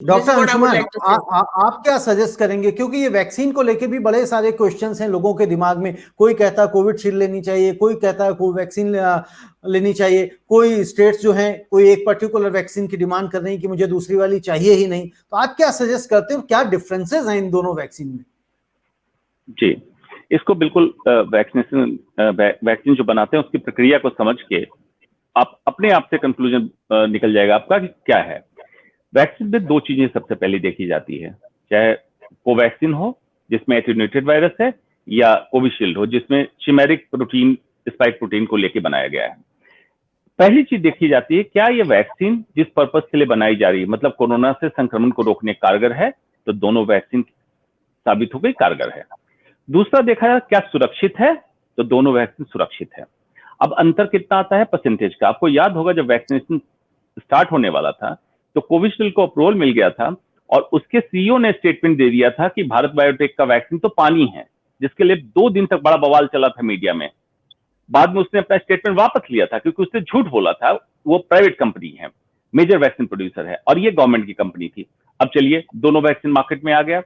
Doctor Anshuman, आप क्या suggest करेंगे, क्योंकि ये वैक्सीन को लेके भी बड़े सारे क्वेश्चंस हैं लोगों के दिमाग में। कोई कहता है कोविडशील्ड लेनी चाहिए, कोई कहता है कोई वैक्सीन लेनी चाहिए, कोई स्टेट्स जो हैं कोई एक पर्टिकुलर वैक्सीन की डिमांड कर रही है कि मुझे दूसरी वाली चाहिए ही नहीं। तो आप क्या सजेस्ट करते हो, क्या डिफरेंसेस हैं इन दोनों वैक्सीन में? जी, इसको बिल्कुल वैक्सीन जो बनाते हैं उसकी प्रक्रिया को समझ के आप अपने आप से कंक्लूजन निकल जाएगा आपका कि क्या है। वैक्सीन में दो चीजें सबसे पहले देखी जाती है, चाहे कोवैक्सीन हो जिसमें एटेन्यूएटेड वायरस है, या कोविशील्ड हो जिसमें चिमेरिक प्रोटीन, स्पाइक प्रोटीन को लेकर बनाया गया है। पहली चीज देखी जाती है क्या ये वैक्सीन जिस पर्पज के लिए बनाई जा रही है, मतलब कोरोना से संक्रमण को रोकने कारगर है, तो दोनों वैक्सीन साबित हो गई कारगर है। दूसरा देखा जाए क्या सुरक्षित है, तो दोनों वैक्सीन सुरक्षित है। अब अंतर कितना आता है परसेंटेज का। आपको याद होगा जब वैक्सीनेशन स्टार्ट होने वाला था तो कोविशील्ड को अप्रूवल मिल गया था और उसके सीईओ ने स्टेटमेंट दे दिया था कि भारत बायोटेक का वैक्सीन तो पानी है, जिसके लिए 2 दिन तक बड़ा बवाल चला था मीडिया में। बाद में उसने अपना स्टेटमेंट वापस लिया था क्योंकि उसने झूठ बोला था। वो प्राइवेट कंपनी है, मेजर वैक्सीन प्रोड्यूसर है, और ये गवर्नमेंट की कंपनी थी। अब चलिए दोनों वैक्सीन मार्केट में आ गया।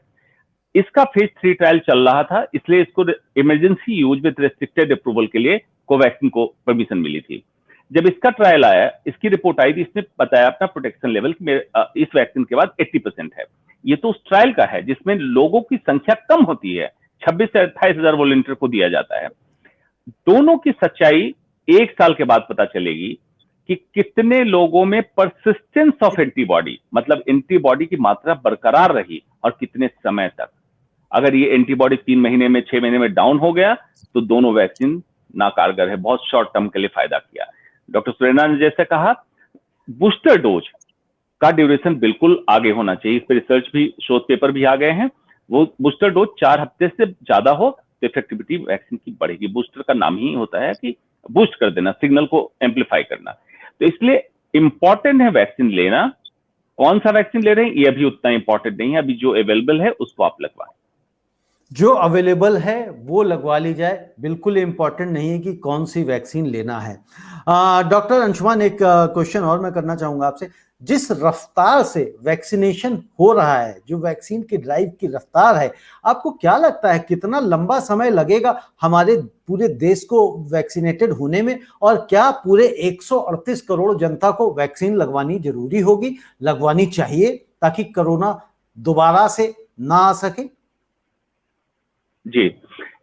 इसका फेज 3 ट्रायल चल रहा था, इसलिए इसको emergency use with restricted approval के लिए कोवैक्सीन को परमिशन मिली थी। जब इसका ट्रायल आया, इसकी रिपोर्ट आई थी, इसने बताया अपना प्रोटेक्शन लेवल कि इस वैक्सीन के बाद 80% है। ये तो उस ट्रायल का है जिसमें लोगों की संख्या कम होती है, 26 से 28 हजार वॉलंटियर को दिया जाता है। दोनों की सच्चाई 1 साल के बाद पता चलेगी कि कितने लोगों में परसिस्टेंस ऑफ एंटीबॉडी, मतलब एंटीबॉडी की मात्रा बरकरार रही और कितने समय तक। अगर ये एंटीबॉडी 3 महीने में 6 महीने में डाउन हो गया तो दोनों वैक्सीन नाकारगर है, बहुत शॉर्ट टर्म के लिए फायदा किया। डॉक्टर सुरेना ने जैसे कहा, बूस्टर डोज का ड्यूरेशन बिल्कुल आगे होना चाहिए। इस पर रिसर्च भी, शोध पेपर भी आ गए हैं। वो बूस्टर डोज 4 हफ्ते से ज्यादा हो तो इफेक्टिविटी वैक्सीन की बढ़ेगी। बूस्टर का नाम ही होता है कि बूस्ट कर देना, सिग्नल को एम्पलीफाई करना। तो इसलिए इंपॉर्टेंट है वैक्सीन लेना। कौन सा वैक्सीन ले रहे हैं ये अभी उतना इंपॉर्टेंट नहीं है, अभी जो अवेलेबल है उसको आप लगवाएं। जो अवेलेबल है वो लगवा ली जाए, बिल्कुल इंपॉर्टेंट नहीं है कि कौन सी वैक्सीन लेना है। डॉक्टर अंशुमान, एक क्वेश्चन और मैं करना चाहूंगा आपसे। जिस रफ्तार से वैक्सीनेशन हो रहा है, जो वैक्सीन की ड्राइव की रफ्तार है, आपको क्या लगता है कितना लंबा समय लगेगा हमारे पूरे देश को वैक्सीनेटेड होने में? और क्या पूरे 138 करोड़ जनता को वैक्सीन लगवानी जरूरी होगी, लगवानी चाहिए, ताकि कोरोना दोबारा से ना आ सके? जी,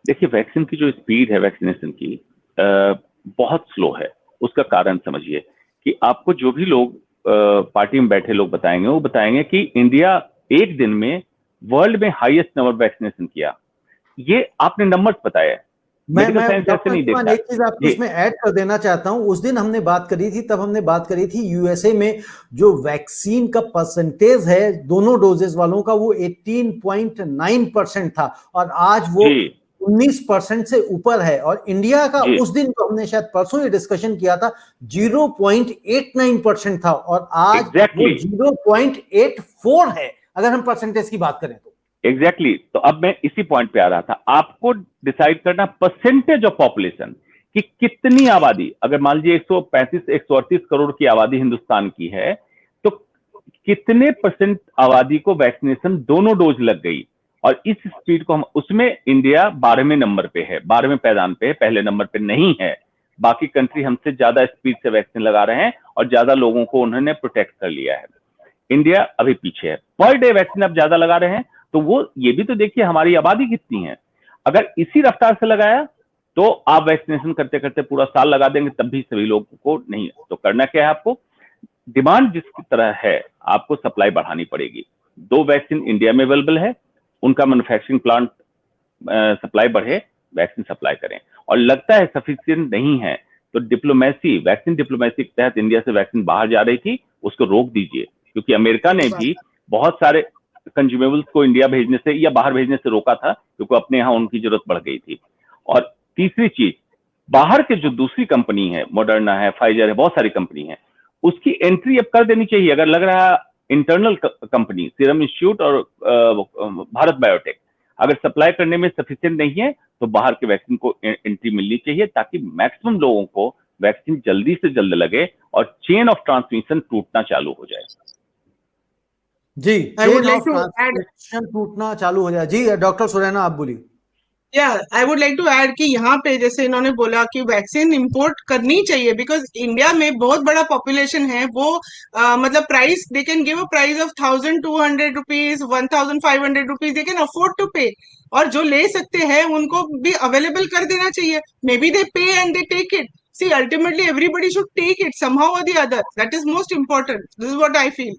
देखिए वैक्सीन की जो स्पीड है वैक्सीनेशन की बहुत स्लो है। उसका कारण समझिए कि आपको जो भी लोग पार्टी में बैठे लोग बताएंगे, वो बताएंगे कि इंडिया एक दिन में वर्ल्ड में हाईएस्ट नंबर वैक्सीनेशन किया। ये आपने नंबर्स बताया, मेडिकल साइंस ऐसे नहीं देखता। एक चीज आपको इसमें ऐड कर देना चाहता हूं। उस दिन हमने बात करी थी, तब हमने बात करी थी यूएसए में जो वैक्सीन का परसेंटेज है दोनों डोजेस वालों का, वो 18.9% था, और आज वो 19% से ऊपर है। और इंडिया का उस दिन जो हमने शायद परसों ये डिस्कशन किया था 0.89% था, और आज वो 0.84 है, अगर हम परसेंटेज की बात करें तो। एग्जैक्टली तो अब मैं इसी पॉइंट पे आ रहा था। आपको डिसाइड करना परसेंटेज ऑफ पॉपुलेशन कि कितनी आबादी, अगर मान लीजिए 135 138 करोड़ की आबादी हिंदुस्तान की है, तो कितने परसेंट आबादी को वैक्सीनेशन दोनों डोज लग गई। और इस स्पीड को हम, उसमें इंडिया 12वें नंबर पे है, 12वें पैदान पे है, पहले नंबर पे नहीं है। बाकी कंट्री हमसे ज्यादा स्पीड से वैक्सीन लगा रहे हैं और ज्यादा लोगों को उन्होंने प्रोटेक्ट कर लिया है। इंडिया अभी पीछे है। पर डे वैक्सीन अब ज्यादा लगा रहे हैं, तो वो ये भी तो देखिए हमारी आबादी कितनी है। अगर इसी रफ्तार से लगाया तो आप वैक्सीनेशन करते करते पूरा साल लगा देंगे, तब भी सभी लोगों को नहीं। तो करना क्या है आपको, डिमांड जिसकी तरह है आपको सप्लाई बढ़ानी पड़ेगी। 2 वैक्सीन इंडिया में अवेलेबल है, उनका मैन्युफैक्चरिंग प्लांट सप्लाई बढ़े, वैक्सीन सप्लाई करें। और लगता है सफिशिएंट नहीं है तो डिप्लोमेसी, वैक्सीन डिप्लोमेसी के तहत इंडिया से वैक्सीन बाहर जा रही थी, उसको रोक दीजिए। क्योंकि अमेरिका ने भी बहुत सारे कंज्यूमेबल्स को इंडिया भेजने से या बाहर भेजने से रोका था, क्योंकि अपने यहाँ उनकी जरूरत बढ़ गई थी। और तीसरी चीज, बाहर के जो दूसरी कंपनी है, मॉडर्ना है, फाइजर है, बहुत सारी कंपनी है, उसकी एंट्री अब कर देनी चाहिए। अगर लग रहा है इंटरनल कंपनी सीरम इंस्टीट्यूट और भारत बायोटेक अगर सप्लाई करने में सफिशिएंट नहीं है तो बाहर के वैक्सीन को एंट्री मिलनी चाहिए, ताकि मैक्सिमम लोगों को वैक्सीन जल्दी से जल्द लगे और चेन ऑफ ट्रांसमिशन टूटना चालू हो जाए। जी, I would chain like of to add, transmission टूटना चालू हो जाए। जी डॉक्टर सुरैना आप बोलिए। I would like to add कि यहाँ पे जैसे इन्होंने बोला कि वैक्सीन इंपोर्ट करनी चाहिए बिकॉज इंडिया में बहुत बड़ा पॉपुलेशन है। वो मतलब price they can give a price of 1,200 rupees, 1,500 rupees they can afford to pay, और जो ले सकते हैं उनको भी अवेलेबल कर देना चाहिए। May be they pay and they take it. See ultimately everybody should take it somehow और the other, that is most important, this is what I feel.